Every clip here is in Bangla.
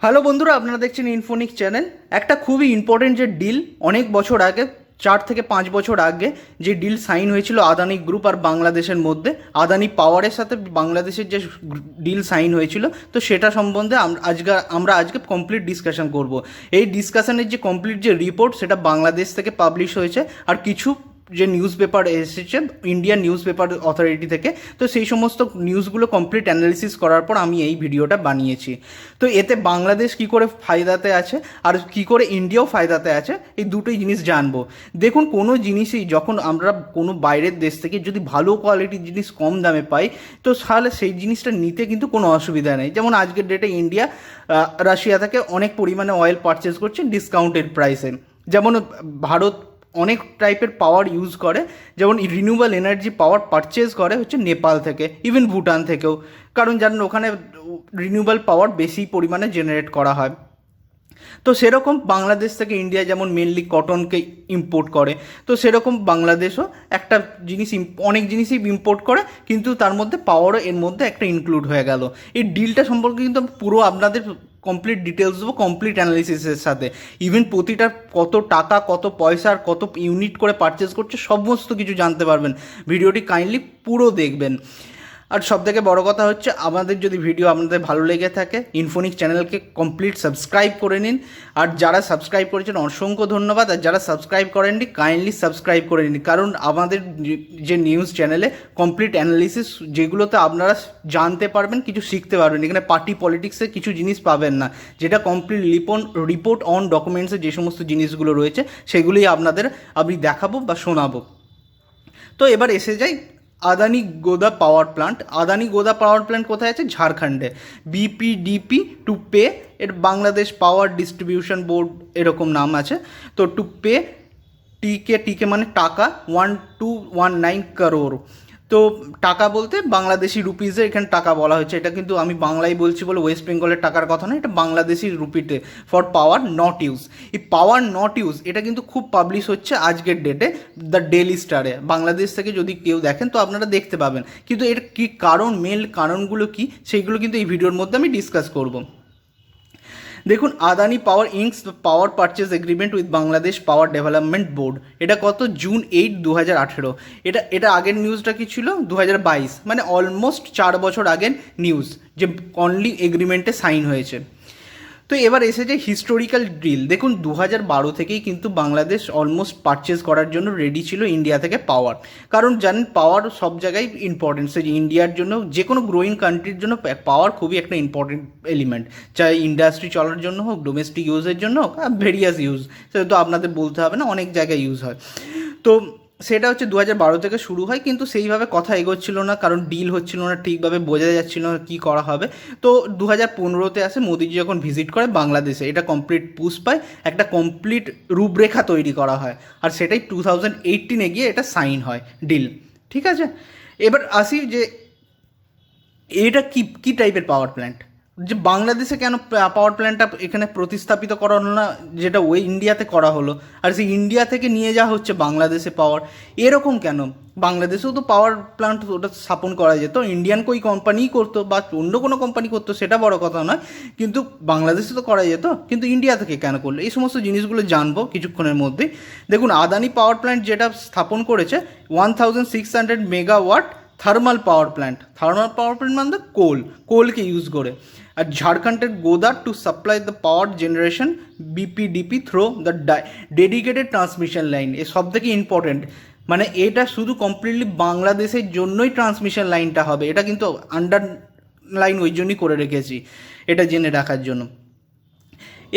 হ্যালো বন্ধুরা, আপনারা দেখছেন ইনফোনিক চ্যানেল। একটা খুবই ইম্পর্টেন্ট যে ডিল অনেক বছর আগে, 4 থেকে 5 বছর আগে যে ডিল সাইন হয়েছিল আদানি গ্রুপ আর বাংলাদেশের মধ্যে, আদানি পাওয়ারের সাথে বাংলাদেশের যে ডিল সাইন হয়েছিল, তো সেটা সম্বন্ধে আমরা আজকে কমপ্লিট ডিসকাশন করব। এই ডিসকাশনের যে কমপ্লিট যে রিপোর্ট, সেটা বাংলাদেশ থেকে পাবলিশ হয়েছে, আর কিছু যে নিউজ পেপার এসেছে ইন্ডিয়ান নিউজ পেপার অথরিটি থেকে। তো সেই সমস্ত নিউজগুলো কমপ্লিট অ্যানালিসিস করার পর আমি এই ভিডিওটা বানিয়েছি। তো এতে বাংলাদেশ কি করে ফায়দাতে আছে আর কি করে ইন্ডিয়াও ফায়দাতে আছে, এই দুটোই জিনিস জানবো। দেখুন, কোনো জিনিসই যখন আমরা কোনো বাইরের দেশ থেকে যদি ভালো কোয়ালিটির জিনিস কম দামে পাই, তো তাহলে সেই জিনিসটা নিতে কিন্তু কোনো অসুবিধা নেই। যেমন আজকের ডেটে ইন্ডিয়া রাশিয়া থেকে অনেক পরিমাণে অয়েল পারচেস করছে ডিসকাউন্টেড প্রাইসে। যেমন ভারত অনেক টাইপের পাওয়ার ইউজ করে, যেমন রিনিউয়েবল এনার্জি পাওয়ার পারচেজ করে হচ্ছে নেপাল থেকে, ইভেন ভুটান থেকেও, কারণ জানেন ওখানে রিনিউয়েবল পাওয়ার বেশি পরিমাণে জেনারেট করা হয়। তো সেরকম বাংলাদেশ থেকে ইন্ডিয়া যেমন মেনলি কটনকে ইম্পোর্ট করে, তো সেরকম বাংলাদেশও একটা অনেক জিনিসই ইম্পোর্ট করে, কিন্তু তার মধ্যে পাওয়ারও এর মধ্যে একটা ইনক্লুড হয়ে গেল। এই ডিলটা সম্পর্কে কিন্তু পুরো আপনাদের কমপ্লিট ডিটেলস দেবো, কমপ্লিট অ্যানালিসিসের সাথে। ইভেন প্রতিটার কত টাকা, কত পয়সা আর কত ইউনিট করে পারচেস করছে, সমস্ত কিছু জানতে পারবেন। ভিডিওটি কাইন্ডলি পুরো দেখবেন। আর সবথেকে বড় কথা হচ্ছে, আমাদের যদি ভিডিও আপনাদের ভালো লেগে থাকে, ইনফোনিক চ্যানেলকে কমপ্লিট সাবস্ক্রাইব করে নিন। আর যারা সাবস্ক্রাইব করেছেন অসংখ্য ধন্যবাদ, আর যারা সাবস্ক্রাইব করেননি কাইন্ডলি সাবস্ক্রাইব করে নিন, কারণ আমাদের যে নিউজ চ্যানেলে কমপ্লিট অ্যানালিসিস, যেগুলোতে আপনারা জানতে পারবেন, কিছু শিখতে পারবেন। এখানে পার্টি পলিটিক্সে কিছু জিনিস পাবেন না, যেটা কমপ্লিট রিপোর্ট অন ডকুমেন্টসে যে সমস্ত জিনিসগুলো রয়েছে সেগুলোই আমি দেখাবো বা শোনাবো। তো এবার এসে যাই Adani Godda power plant. Adani Godda power plant কোথায় আছে? ঝাড়খণ্ডে। বিপিডিপি টু পে, এর বাংলাদেশ পাওয়ার ডিস্ট্রিবিউশন বোর্ড এরকম নাম আছে। তো টু পে, টিকে মানে টাকা, 1219 crore। তো টাকা বলতে বাংলাদেশি রুপিজে এখানে টাকা বলা হয়েছে। এটা কিন্তু আমি বাংলায় বলছি বলে ওয়েস্ট বেঙ্গলের টাকার কথা না, এটা বাংলাদেশি রুপিতে ফর পাওয়ার নট ইউজ। এই পাওয়ার নট ইউজ এটা কিন্তু খুব পাবলিশ হচ্ছে আজকের ডেটে দ্য ডেলি স্টারে। বাংলাদেশ থেকে যদি কেউ দেখেন তো আপনারা দেখতে পাবেন, কিন্তু এর কী কারণ, মেন কারণগুলো কী, সেইগুলো কিন্তু এই ভিডিওর মধ্যে আমি ডিসকাস করব। দেখুন, Adani power inks power purchase agreement with Bangladesh power development board, এটা কত? জুন 8, 2018। এটা আগের নিউজটা কি ছিল? 2022, মানে অলমোস্ট 4 বছর আগের নিউজ, যে অনলি এগ্রিমেন্টে সাইন হয়েছে। তো এবার এসেছে হিস্টোরিক্যাল ডিল। দেখুন, 2012 থেকেই কিন্তু বাংলাদেশ অলমোস্ট পারচেজ করার জন্য রেডি ছিল ইন্ডিয়া থেকে পাওয়ার, কারণ জানেন পাওয়ার সব জায়গায় ইম্পর্টেন্ট। সে ইন্ডিয়ার জন্য, যে কোনো গ্রোয়িং কান্ট্রির জন্য পাওয়ার খুবই একটা ইম্পর্টেন্ট এলিমেন্ট, চাই ইন্ডাস্ট্রি চলার জন্য হোক, ডোমেস্টিক ইউজের জন্য হোক, ভেরিয়াস ইউজ, সেটা তো আপনাদের বলতে হবে না, অনেক জায়গায় ইউজ হয়। তো সেটা হচ্ছে 2012 থেকে শুরু হয়, কিন্তু সেইভাবে কথা এগোচ্ছিল না, কারণ ডিল হচ্ছিল না ঠিকভাবে, বোঝা যাচ্ছিল না কী করা হবে। তো 2015-তে আসে মোদিজি যখন ভিজিট করে বাংলাদেশে, এটা কমপ্লিট পুশ পায়, একটা কমপ্লিট রূপরেখা তৈরি করা হয়, আর সেটাই 2018-এ গিয়ে এটা সাইন হয় ডিল। ঠিক আছে, এবার আসি যে এটা কী টাইপের পাওয়ার প্ল্যান্ট, যে বাংলাদেশে কেন পাওয়ার প্ল্যান্টটা এখানে প্রতিস্থাপিত করা হলো না, যেটা ওই ইন্ডিয়াতে করা হলো, আর সেই ইন্ডিয়া থেকে নিয়ে যাওয়া হচ্ছে বাংলাদেশে পাওয়ার, এরকম কেন? বাংলাদেশেও তো পাওয়ার প্ল্যান্ট ওটা স্থাপন করা যেত, ইন্ডিয়ান কোই কোম্পানিই করতো বা অন্য কোনো কোম্পানি করতো, সেটা বড় কথা নয়, কিন্তু বাংলাদেশে তো করা যেত, কিন্তু ইন্ডিয়া থেকে কেন করলো? এই সমস্ত জিনিসগুলো জানবো কিছুক্ষণের মধ্যেই। দেখুন, আদানি পাওয়ার প্ল্যান্ট যেটা স্থাপন করেছে 1600 মেগাওয়াট থার্মাল পাওয়ার প্ল্যান্ট মানে কোলকে ইউজ করে। আর ঝাড়খণ্ডের Godda to supply the power generation BPDB through the dedicated transmission line. এ সব থেকে ইম্পর্টেন্ট, মানে এটা শুধু কমপ্লিটলি বাংলাদেশের জন্যই ট্রান্সমিশন লাইনটা হবে, এটা কিন্তু আন্ডারলাইন ওই জন্যই করে রেখেছি, এটা জেনে রাখার জন্য।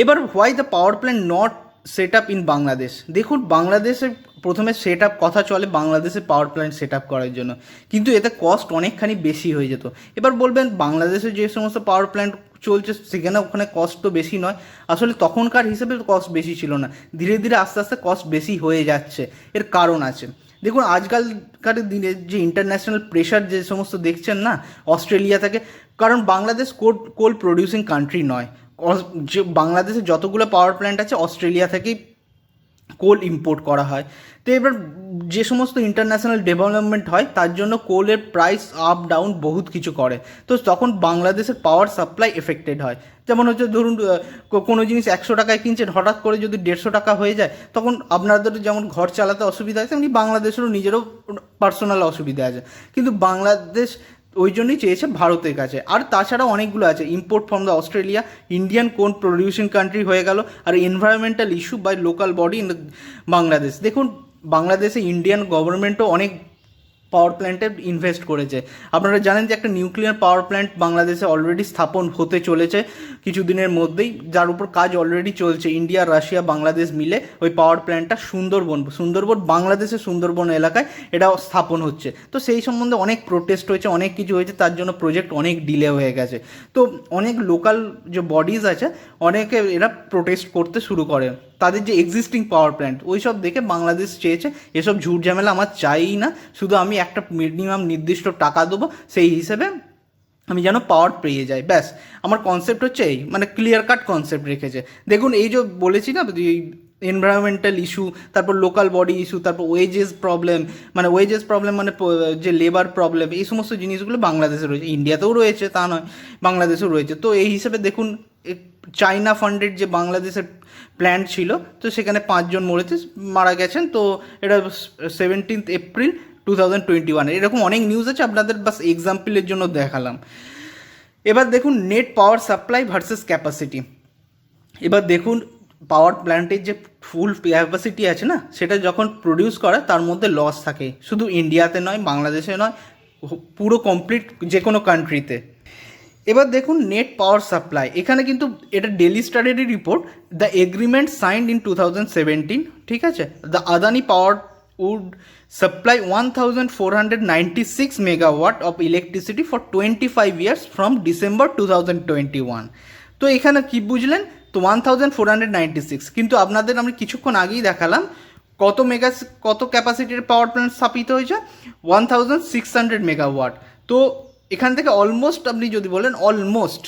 এবার why the power plant not set up in Bangladesh. দেখুন, বাংলাদেশে প্রথমে সেট আপ কথা চলে বাংলাদেশে পাওয়ার প্ল্যান্ট সেট আপ করার জন্য, কিন্তু এতে কস্ট অনেকখানি বেশি হয়ে যেত। এবার বলবেন, বাংলাদেশে যে সমস্ত পাওয়ার প্ল্যান্ট চলছে সেখানে ওখানে কস্ট তো বেশি নয়। আসলে তখনকার হিসেবে কস্ট বেশি ছিল না, ধীরে ধীরে আস্তে আস্তে কস্ট বেশি হয়ে যাচ্ছে। এর কারণ আছে। দেখুন, আজকালকার দিনে যে ইন্টারন্যাশনাল প্রেশার যে সমস্ত দেখছেন না অস্ট্রেলিয়া থেকে, কারণ বাংলাদেশ কোল প্রডিউসিং কান্ট্রি নয়, যে বাংলাদেশে যতগুলো পাওয়ার প্ল্যান্ট আছে অস্ট্রেলিয়া থেকেই কোল ইম্পোর্ট করা হয়। তো এবার যে সমস্ত ইন্টারন্যাশনাল ডেভেলপমেন্ট হয় তার জন্য কোলের প্রাইস আপ ডাউন বহুত কিছু করে। তো তখন বাংলাদেশের পাওয়ার সাপ্লাই এফেক্টেড হয়। যেমন হচ্ছে ধরুন কোনো জিনিস 100 টাকায় কিনছেন, হঠাৎ করে যদি 150 টাকা হয়ে যায়, তখন আপনাদের যেমন ঘর চালাতে অসুবিধা আছে, তেমনি বাংলাদেশেরও নিজেরও পার্সোনাল অসুবিধা আছে। কিন্তু বাংলাদেশ ওই জন্যই চেয়েছে ভারতের কাছে। আর তাছাড়াও অনেকগুলো আছে, import from the Australia, Indian কোন প্রডিউসিং কান্ট্রি হয়ে গেল, আর environmental issue by local body in Bangladesh. দেখুন বাংলাদেশে ইন্ডিয়ান গভর্নমেন্টও অনেক পাওয়ার প্ল্যান্টে ইনভেস্ট করেছে। আপনারা জানেন যে একটা নিউক্লিয়ার পাওয়ার প্ল্যান্ট বাংলাদেশে অলরেডি স্থাপন হতে চলেছে কিছুদিনের মধ্যেই, যার উপর কাজ অলরেডি চলছে। ইন্ডিয়া, রাশিয়া, বাংলাদেশ মিলে ওই পাওয়ার প্ল্যান্টটা সুন্দরবন বাংলাদেশের সুন্দরবন এলাকায় এটা স্থাপন হচ্ছে। তো সেই সম্বন্ধে অনেক প্রোটেস্ট হয়েছে, অনেক কিছু হয়েছে, তার জন্য প্রজেক্ট অনেক ডিলে হয়ে গেছে। তো অনেক লোকাল যে বডিজ আছে অনেকে এরা প্রোটেস্ট করতে শুরু করে তাদের যে এক্সিস্টিং পাওয়ার প্ল্যান্ট ওই সব দেখে বাংলাদেশ চেয়েছে এসব ঝুট ঝামেলা আমার চাইই না, শুধু আমি একটা মিনিমাম নির্দিষ্ট টাকা দেবো, সেই হিসেবে আমি যেন পাওয়ার পেয়ে যাই, ব্যাস। আমার কনসেপ্ট হচ্ছে এই, মানে ক্লিয়ার কাট কনসেপ্ট রেখেছে। দেখুন এই যে বলেছি না, এই এনভায়রনমেন্টাল ইস্যু, তারপর লোকাল বডি ইস্যু, তারপর ওয়েজেস প্রবলেম, মানে মানে যে লেবার প্রবলেম, এই সমস্ত জিনিসগুলো বাংলাদেশে রয়েছে। ইন্ডিয়াতেও রয়েছে তা নয়, বাংলাদেশেও রয়েছে। তো এই হিসেবে দেখুন চাইনা ফান্ডেড যে বাংলাদেশের প্ল্যান্ট ছিল, তো সেখানে 5 জন মারা গেছেন। তো এটা 17 এপ্রিল 2021। এরকম অনেক নিউজ আছে, আপনাদের বাস এক্সাম্পলের জন্য দেখালাম। এবার দেখুন net power supply versus capacity. এবার দেখুন পাওয়ার প্ল্যান্টের যে ফুল ক্যাপাসিটি আছে না, সেটা যখন প্রডিউস করে তার মধ্যে লস থাকে, শুধু ইন্ডিয়াতে নয়, বাংলাদেশে নয়, পুরো কমপ্লিট যে কোনো কান্ট্রিতে। এবার দেখুন নেট পাওয়ার সাপ্লাই, এখানে কিন্তু এটা ডেলি স্টারেরই report. The agreement signed in 2017, ঠিক আছে। The Adani power would supply 1496 megawatt of electricity for 25 years from December 2021। তো এখানে কি বুঝলেন, তো 1496, কিন্তু আপনাদের আমি কিছুক্ষণ আগেই দেখালাম কত ক্যাপাসিটির পাওয়ার প্ল্যান্ট স্থাপিত হয়েছে, 1600 মেগাওয়াট। তো এখান থেকে অলমোস্ট আপনি যদি বলেন অলমোস্ট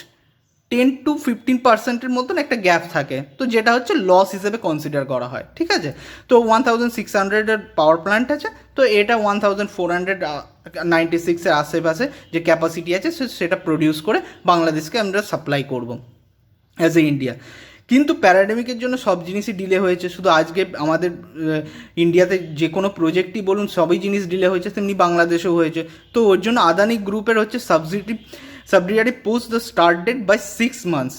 10-15% মতন একটা গ্যাপ থাকে, তো যেটা হচ্ছে লস হিসেবে কনসিডার করা হয়, ঠিক আছে। তো 1600 পাওয়ার প্ল্যান্ট আছে, তো এটা 1496 আশেপাশে যে ক্যাপাসিটি আছে সেটা প্রডিউস করে বাংলাদেশকে আমরা সাপ্লাই করব অ্যাজ এ ইন্ডিয়া। কিন্তু প্যারাডেমিকের জন্য সব জিনিসই ডিলে হয়েছে, শুধু আজকে আমাদের ইন্ডিয়াতে যে কোনো প্রজেক্টই বলুন সবই জিনিস ডিলে হয়েছে, তেমনি বাংলাদেশেও হয়েছে। তো ওর জন্য আদানি গ্রুপের হচ্ছে subsidiary post the start date by 6 months,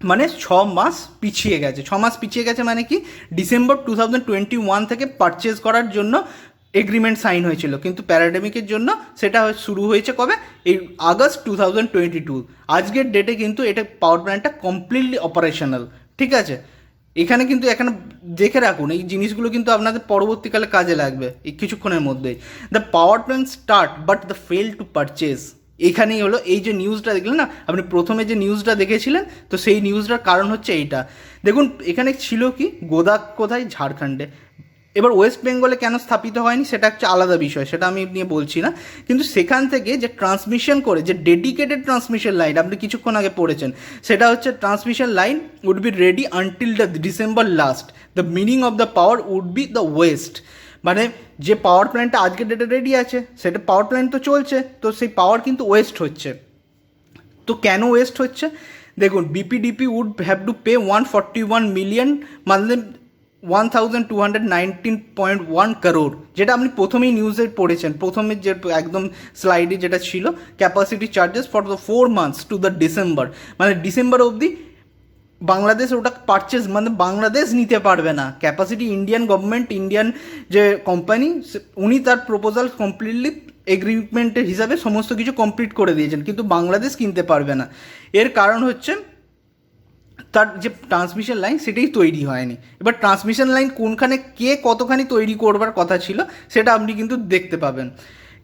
মানে 6 মাস পিছিয়ে গেছে। 6 মাস পিছিয়ে গেছে মানে কি, ডিসেম্বর 2021 থেকে পারচেজ করার জন্য এগ্রিমেন্ট সাইন হয়েছিল, কিন্তু প্যারাডেমিকের জন্য সেটা শুরু হয়েছে কবে, এই আগস্ট 2022। আজকের ডেটে কিন্তু এটা পাওয়ার প্ল্যান্টটা কমপ্লিটলি অপারেশনাল, ঠিক আছে। এখানে কিন্তু এখানে দেখে রাখুন, এই জিনিসগুলো কিন্তু আপনাদের পরবর্তীকালে কাজে লাগবে এই কিছুক্ষণের মধ্যেই। The power plant start but the fail to purchase, এইখানেই হলো এই যে নিউজটা দেখলেন না আপনি, প্রথমে যে নিউজটা দেখেছিলেন, তো সেই নিউজটার কারণ হচ্ছে এইটা। দেখুন এখানে ছিল কি, গোদা কোথায়, ঝাড়খণ্ডে। এবার ওয়েস্ট বেঙ্গলে কেন স্থাপিত হয়নি সেটা একটা আলাদা বিষয়, সেটা আমি নিয়ে বলছি না। কিন্তু সেখান থেকে যে ট্রান্সমিশন করে, যে ডেডিকেটেড ট্রান্সমিশন লাইন আপনি কিছুক্ষণ আগে পড়েছেন, সেটা হচ্ছে transmission line would be ready until the December last. The meaning of the power would be the waste, মানে যে পাওয়ার প্ল্যান্টটা আজকের ডেটে রেডি আছে, সেটা পাওয়ার প্ল্যান্ট তো চলছে, তো সেই পাওয়ার কিন্তু ওয়েস্ট হচ্ছে। তো কেন ওয়েস্ট হচ্ছে, দেখুন BPDB would have to pay 141 million, মানে 1219.1 crore, যেটা আপনি প্রথমেই নিউজে পড়েছেন, প্রথমে যে একদম স্লাইডে যেটা ছিল, capacity charges for the 4 months to the December, মানে ডিসেম্বর অবধি বাংলাদেশ ওটা পারচেজ, মানে বাংলাদেশ নিতে পারবে না ক্যাপাসিটি। ইন্ডিয়ান গভর্নমেন্ট, ইন্ডিয়ান যে কোম্পানি, উনি তার প্রপোজাল কমপ্লিটলি এগ্রিমেন্টের হিসাবে সমস্ত কিছু কমপ্লিট করে দিয়েছেন, কিন্তু বাংলাদেশ কিনতে পারবে না। এর কারণ হচ্ছে তার যে ট্রান্সমিশন লাইন সেটাই তৈরি হয়নি। এবার ট্রান্সমিশন লাইন কোনখানে কে কতখানি তৈরি করবার কথা ছিল সেটা আপনি কিন্তু দেখতে পাবেন।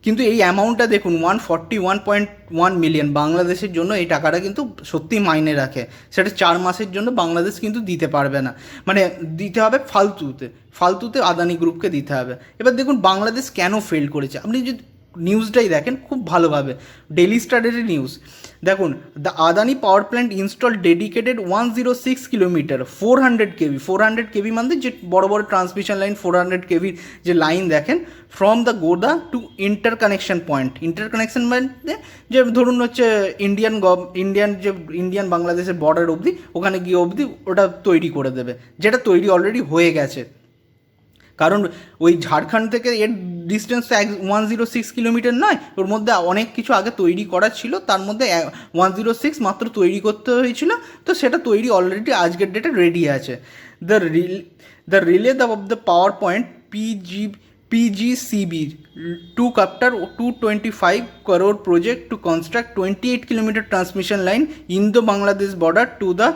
কিন্তু এই অ্যামাউন্টটা দেখুন 141.1 মিলিয়ন, বাংলাদেশের জন্য এই টাকাটা কিন্তু সত্যি মাইনে রাখে। সেটা 4 মাসের জন্য বাংলাদেশ কিন্তু দিতে পারবে না, মানে দিতে হবে ফালতুতে আদানি গ্রুপকে দিতে হবে। এবার দেখুন বাংলাদেশ কেন ফেল করেছে, আপনি যদি নিউজটাই দেখেন খুব ভালোভাবে, ডেলি স্টারের নিউজ দেখুন, the Adani power plant install dedicated 106 kilometre 400 KV, 400 KV মানে যে বড় বড় ট্রান্সমিশন লাইন 400 কেভির যে লাইন দেখেন, from the Godda to interconnection point. Interconnection মানে যে ধরুন হচ্ছে ইন্ডিয়ান বাংলাদেশের বর্ডার অবধি, ওখানে গিয়ে অবধি ওটা তৈরি করে দেবে, যেটা তৈরি অলরেডি হয়ে গেছে। কারণ ওই ঝাড়খণ্ড থেকে এর ডিস্টেন্স তো 106 কিলোমিটার নয়, ওর মধ্যে অনেক কিছু আগে তৈরি করা ছিল, তার মধ্যে 106 মাত্র তৈরি করতে হয়েছিল, তো সেটা তৈরি অলরেডি আজকের ডেটে রেডি আছে। The relay of the power point PGCB took after 225 crore project to construct 28-kilometer transmission line in the Bangladesh border to the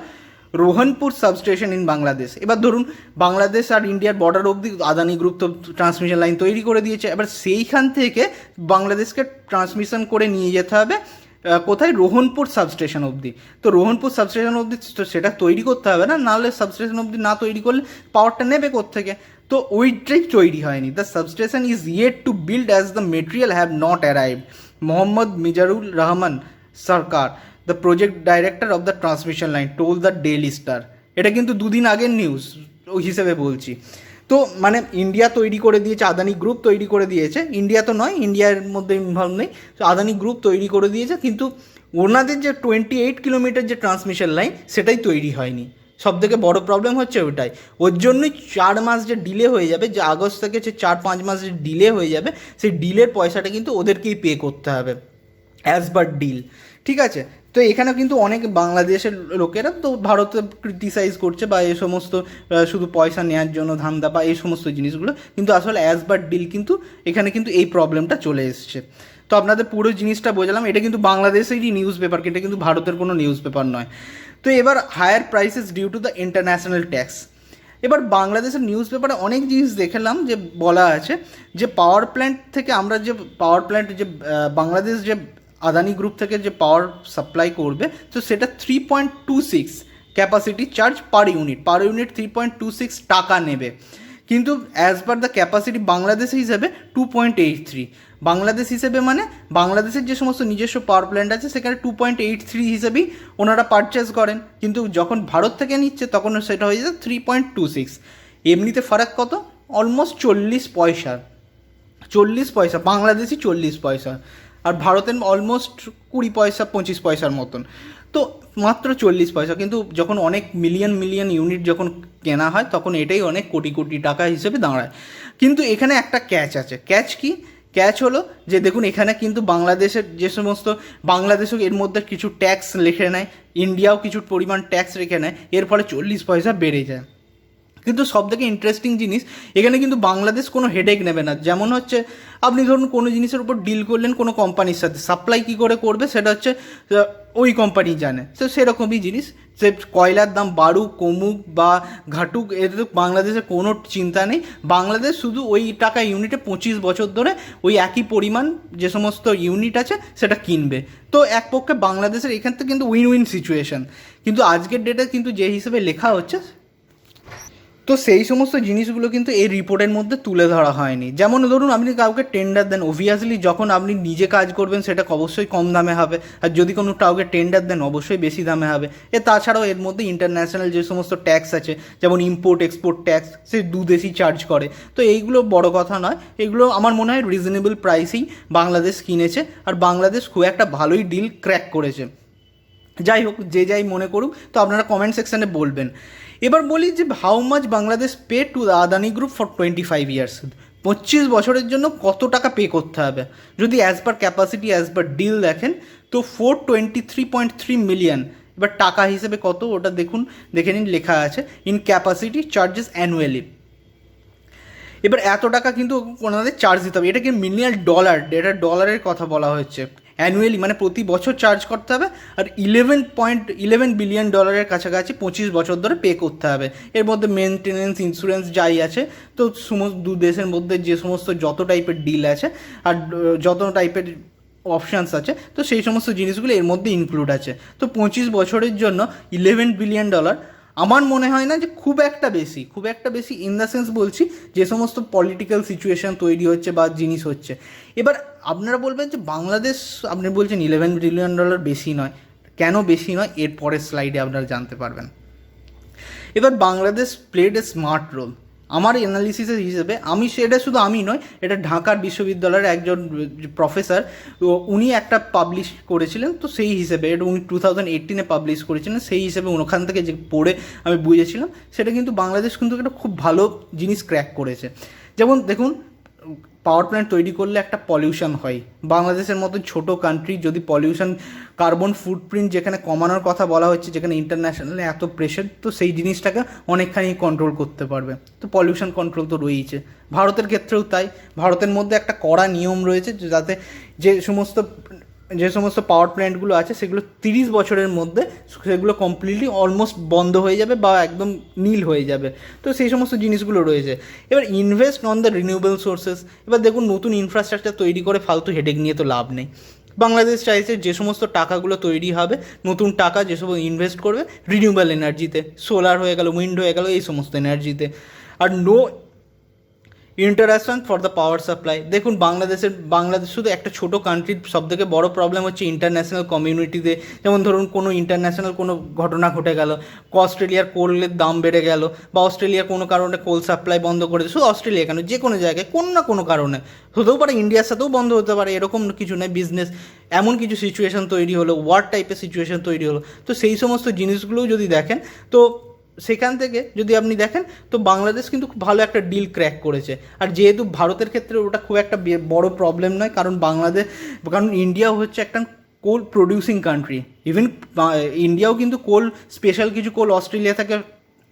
Rohanpur substation in Bangladesh. এবার ধরুন বাংলাদেশ আর ইন্ডিয়ার বর্ডার অবধি আদানি গ্রুপ তো ট্রান্সমিশন লাইন তৈরি করে দিয়েছে, এবার সেইখান থেকে বাংলাদেশকে ট্রান্সমিশন করে নিয়ে যেতে হবে কোথায়, রোহনপুর সাবস্টেশন অবধি। তো রোহনপুর সাবস্টেশন অবধি তো সেটা তৈরি করতে হবে না, নাহলে সাবস্টেশন অবধি না তৈরি করলে পাওয়ারটা নেবে কোত্থেকে, তো ওইটাই তৈরি হয়নি। The substation is yet to build as the material have not arrived, Mohammad Mizarul Rahman Sarkar, the project director of the transmission line, told the Daily Star. এটা কিন্তু দুদিন আগের নিউজ ওই হিসেবে বলছি। তো মানে ইন্ডিয়া তৈরি করে দিয়েছে, আদানি গ্রুপ তৈরি করে দিয়েছে, ইন্ডিয়া তো নয়, ইন্ডিয়ার মধ্যে ইনভলভ নেই, তো আদানি গ্রুপ তৈরি করে দিয়েছে, কিন্তু ওনাদের যে 28 কিলোমিটার যে ট্রান্সমিশন লাইন সেটাই তৈরি হয়নি। সব থেকে বড় প্রবলেম হচ্ছে ওটাই, ওর জন্যই 4 মাস যে ডিলে হয়ে যাবে, যে আগস্ট থেকে যে 4-5 মাস যে ডিলে হয়ে যাবে, সেই ডিলের পয়সাটা কিন্তু ওদেরকেই পে করতে হবে অ্যাজ পার ডিল, ঠিক আছে। তো এখানে কিন্তু অনেক বাংলাদেশের লোকেরা তো ভারতে ক্রিটিসাইজ করছে বা এই সমস্ত শুধু পয়সা নেওয়ার জন্য ধান্দা বা এই সমস্ত জিনিসগুলো, কিন্তু আসলে অ্যাজ পার ডিল কিন্তু এখানে কিন্তু এই প্রবলেমটা চলে এসছে। তো আপনাদের পুরো জিনিসটা বোঝালাম, এটা কিন্তু বাংলাদেশেরই নিউজ পেপার, এটা কিন্তু ভারতের কোনো নিউজ পেপার নয়। তো এবার higher prices due to the international tax. এবার বাংলাদেশের নিউজ পেপারে অনেক জিনিস দেখলাম যে বলা আছে যে পাওয়ার প্ল্যান্ট থেকে আমরা যে পাওয়ার প্ল্যান্ট যে বাংলাদেশ যে আদানি গ্রুপ থেকে যে পাওয়ার সাপ্লাই করবে, তো সেটা 3.26 ক্যাপাসিটি চার্জ পার ইউনিট 3.26 টাকা নেবে, কিন্তু as per the capacity Bangladesh হিসেবে 2.83। বাংলাদেশ হিসেবে মানে বাংলাদেশের যে সমস্ত নিজস্ব পাওয়ার প্ল্যান্ট আছে সেখানে 2.83 হিসেবেই ওনারা পারচেস করেন, কিন্তু যখন ভারত থেকে নিচ্ছে তখন সেটা হয়ে যায় 3.26। এমনিতে ফারাক কত, অলমোস্ট 40 পয়সা, বাংলাদেশি 40 পয়সা, আর ভারতের অলমোস্ট 20 পয়সা 25 পয়সার মতন, তো মাত্র 40 পয়সা। কিন্তু যখন অনেক মিলিয়ন ইউনিট যখন কেনা হয় তখন এটাই অনেক কোটি কোটি টাকা হিসেবে দাঁড়ায়। কিন্তু এখানে একটা ক্যাচ আছে। ক্যাচ কি? ক্যাচ হলো যে দেখুন এখানে কিন্তু বাংলাদেশের যে সমস্ত বাংলাদেশও এর মধ্যে কিছু ট্যাক্স লিখে নেয়, ইন্ডিয়াও কিছু পরিমাণ ট্যাক্স রেখে নেয়, এর ফলে 40 পয়সা বেড়ে যায়। কিন্তু সবথেকে ইন্টারেস্টিং জিনিস এখানে কিন্তু বাংলাদেশ কোনো হেডেক নেবে না। যেমন হচ্ছে আপনি ধরুন কোনো জিনিসের উপর ডিল করলেন কোনো কোম্পানির সাথে, সাপ্লাই কী করে করবে সেটা হচ্ছে ওই কোম্পানি জানে। তো সেরকমই জিনিস, সে কয়লার দাম বাড়ুক কমুক বা ঘাটুক, এর বাংলাদেশের কোনো চিন্তা নেই। বাংলাদেশ শুধু ওই টাকা ইউনিটে 25 বছর ধরে ওই একই পরিমাণ যে সমস্ত ইউনিট আছে সেটা কিনবে। তো এক পক্ষে বাংলাদেশের এখান থেকে কিন্তু উইন উইন সিচুয়েশান। কিন্তু আজকের ডেটে কিন্তু যে হিসেবে লেখা হচ্ছে, তো সেই সমস্ত জিনিসগুলো কিন্তু এই রিপোর্টের মধ্যে তুলে ধরা হয়নি। যেমন ধরুন আপনি কাউকে টেন্ডার দেন, অবভিয়াসলি যখন আপনি নিজে কাজ করবেন সেটা অবশ্যই কম দামে হবে, আর যদি কোনো কাউকে টেন্ডার দেন অবশ্যই বেশি দামে হবে। তাছাড়াও এর মধ্যে ইন্টারন্যাশনাল যে সমস্ত ট্যাক্স আছে, যেমন ইম্পোর্ট এক্সপোর্ট ট্যাক্স, সে দুদেশই চার্জ করে। তো এইগুলো বড় কথা নয়, এগুলো আমার মনে হয় রিজনেবল প্রাইসেই বাংলাদেশ কিনেছে, আর বাংলাদেশ খুব একটা ভালোই ডিল ক্র্যাক করেছে। যাই হোক, যে যাই মনে করুক, তো আপনারা কমেন্ট সেকশানে বলবেন। এবার বলি যে how much Bangladesh pay to the Adani group for 25 years, 25 বছরের জন্য কত টাকা পে করতে হবে। যদি as per capacity as per deal দেখেন তো 423.3 মিলিয়ন। এবার টাকা হিসেবে কত ওটা দেখুন, দেখে নিন, লেখা আছে ইন ক্যাপাসিটি চার্জেস অ্যানুয়ালি। এবার এত টাকা কিন্তু ওনাদের চার্জ দিতে হবে, এটা কি মিলিয়ন ডলার, এটা ডলারের কথা বলা হচ্ছে। অ্যানুয়ালি মানে প্রতি বছর চার্জ করতে হবে, আর 11.11 বিলিয়ন ডলারের কাছাকাছি 25 বছর ধরে পে করতে হবে। এর মধ্যে মেনটেনেন্স, ইন্স্যুরেন্স যাই আছে, তো সমস্ত দু দেশের মধ্যে যে সমস্ত যত টাইপের ডিল আছে আর যত টাইপের অপশানস আছে, তো সেই সমস্ত জিনিসগুলো এর মধ্যে ইনক্লুড আছে। তো 25 বছরের জন্য 11 বিলিয়ন ডলার আমার মনে হয় না যে খুব একটা বেশি ইন দ্য সেন্স বলছি যে সমস্ত পলিটিক্যাল সিচুয়েশন তৈরি হচ্ছে বা জিনিস হচ্ছে। এবার আপনারা বলবেন যে বাংলাদেশ, আপনি বলছেন $11 বিলিয়ন বেশি নয়, কেন বেশি নয় এর পরের স্লাইডে আপনারা জানতে পারবেন। এবার Bangladesh played a smart role আমার অ্যানালিসিসের হিসেবে, আমি নয়, এটা ঢাকার বিশ্ববিদ্যালয়ের একজন প্রফেসর, উনি একটা পাবলিশ করেছিলেন, তো সেই হিসেবে এটা উনি 2018 পাবলিশ করেছিলেন, সেই হিসেবে ওখান থেকে যে পড়ে আমি বুঝেছিলাম সেটা কিন্তু বাংলাদেশ কিন্তু একটা খুব ভালো জিনিস ক্র্যাক করেছে। যেমন দেখুন, পাওয়ার প্ল্যান্ট তৈরি করলে একটা পলিউশন হয়, বাংলাদেশের মতো ছোটো কান্ট্রি যদি পলিউশন, কার্বন ফুটপ্রিন্ট যেখানে কমানোর কথা বলা হচ্ছে, যেখানে ইন্টারন্যাশনালে এত প্রেশার, তো সেই জিনিসটাকে অনেকখানি কন্ট্রোল করতে পারবে। তো পলিউশন কন্ট্রোল তো রয়েইছে, ভারতের ক্ষেত্রেও তাই। ভারতের মধ্যে একটা কড়া নিয়ম রয়েছে যাতে যে সমস্ত পাওয়ার প্ল্যান্টগুলো আছে সেগুলো 30 বছরের মধ্যে সেগুলো কমপ্লিটলি অলমোস্ট বন্ধ হয়ে যাবে বা একদম নীল হয়ে যাবে। তো সেই সমস্ত জিনিসগুলো রয়েছে। এবার invest on the renewable sources. এবার দেখুন, নতুন ইনফ্রাস্ট্রাকচার তৈরি করে ফালতু হেডেক নিয়ে তো লাভ নেই। বাংলাদেশ চাইছে যে সমস্ত টাকাগুলো তৈরি হবে, নতুন টাকা যেসব ইনভেস্ট করবে রিনিউয়েবল এনার্জিতে, সোলার হয়ে গেল, উইন্ড হয়ে গেল, এই সমস্ত এনার্জিতে। আর no interaction for the power supply. দেখুন, বাংলাদেশ শুধু একটা ছোটো কান্ট্রির সবথেকে বড় প্রবলেম হচ্ছে ইন্টারন্যাশনাল কমিউনিটিতে। যেমন ধরুন, কোনো ইন্টারন্যাশনাল কোনো ঘটনা ঘটে গেল, অস্ট্রেলিয়ার কোলের দাম বেড়ে গেল, বা অস্ট্রেলিয়া কোনো কারণে কোল সাপ্লাই বন্ধ করে, শুধু অস্ট্রেলিয়া কেন, যে কোনো জায়গায় কোনো না কোনো কারণে হতেও পারে, ইন্ডিয়ার সাথেও বন্ধ হতে পারে, এরকম কিছু নয়, বিজনেস এমন কিছু সিচুয়েশন তৈরি হলো, ওয়ার টাইপের সিচুয়েশন তৈরি হলো, তো সেই সমস্ত জিনিসগুলোও যদি দেখেন, তো সেখান থেকে যদি আপনি দেখেন, তো বাংলাদেশ কিন্তু খুব ভালো একটা ডিল ক্র্যাক করেছে। আর যেহেতু ভারতের ক্ষেত্রে ওটা খুব একটা বড় প্রবলেম নয়, কারণ ইন্ডিয়াও হচ্ছে একটা কোল প্রডিউসিং কান্ট্রি। ইভেন ইন্ডিয়াও কিন্তু স্পেশাল কিছু কোল অস্ট্রেলিয়া থেকে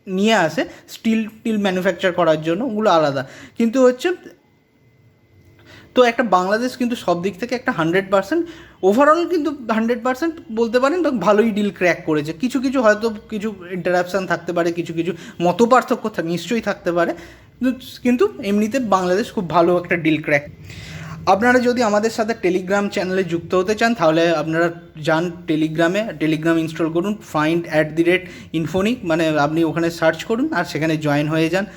নিয়ে আসে স্টিল ম্যানুফ্যাকচার করার জন্য, ওগুলো আলাদা। কিন্তু হচ্ছে, তো একটা বাংলাদেশ কিন্তু সব দিক থেকে একটা 100%, ওভারঅল কিন্তু 100% বলতে পারেন তো ভালোই ডিল ক্র্যাক করেছে। কিছু হয়তো কিছু ইন্টারাপশান থাকতে পারে, কিছু মত পার্থক্য নিশ্চয়ই থাকতে পারে, কিন্তু এমনিতে বাংলাদেশ খুব ভালো একটা ডিল ক্র্যাক। আপনারা যদি আমাদের সাথে টেলিগ্রাম চ্যানেলে যুক্ত হতে চান, তাহলে আপনারা যান টেলিগ্রাম ইনস্টল করুন, find@infonic, মানে আপনি ওখানে সার্চ করুন আর সেখানে জয়েন হয়ে যান।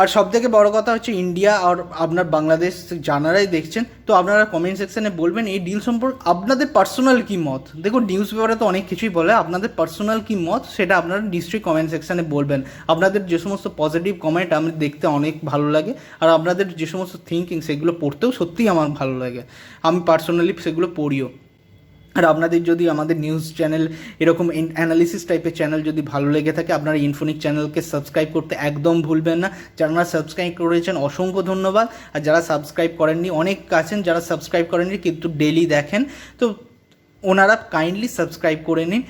আর সবথেকে বড় কথা হচ্ছে, ইন্ডিয়া আর আপনার বাংলাদেশ জানারাই দেখছেন, তো আপনারা কমেন্ট সেকশানে বলবেন এই ডিল সম্পর্কে আপনাদের পার্সোনাল কী মত। দেখুন, নিউজ পেপারে তো অনেক কিছুই বলে, আপনাদের পার্সোনাল কী মত সেটা আপনারা নিশ্চয়ই কমেন্ট সেকশানে বলবেন। আপনাদের যে সমস্ত পজিটিভ কমেন্ট আমি দেখতে অনেক ভালো লাগে, আর আপনাদের যে সমস্ত থিঙ্কিং সেগুলো পড়তেও সত্যিই আমার ভালো লাগে, আমি পার্সোনালি সেগুলো পড়িও। আর আপনাদের যদি আমাদের নিউজ চ্যানেল, এরকম অ্যানালিসিস টাইপের চ্যানেল যদি ভালো লেগে থাকে, আপনারা ইনফোনিক চ্যানেলকে সাবস্ক্রাইব করতে একদম ভুলবেন না। যারা সাবস্ক্রাইব করেছেন অসংখ্য ধন্যবাদ, আর যারা সাবস্ক্রাইব করেননি, অনেক আছেন যারা সাবস্ক্রাইব করেননি কিন্তু ডেলি দেখেন, তো ওনারা কাইন্ডলি সাবস্ক্রাইব করে নিন,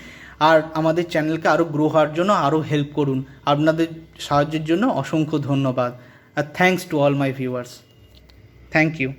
আর আমাদের চ্যানেলকে আরও গ্রো হওয়ার জন্য আরও হেল্প করুন। আপনাদের সাহায্যের জন্য অসংখ্য ধন্যবাদ, আর thanks to all my viewers. Thank you.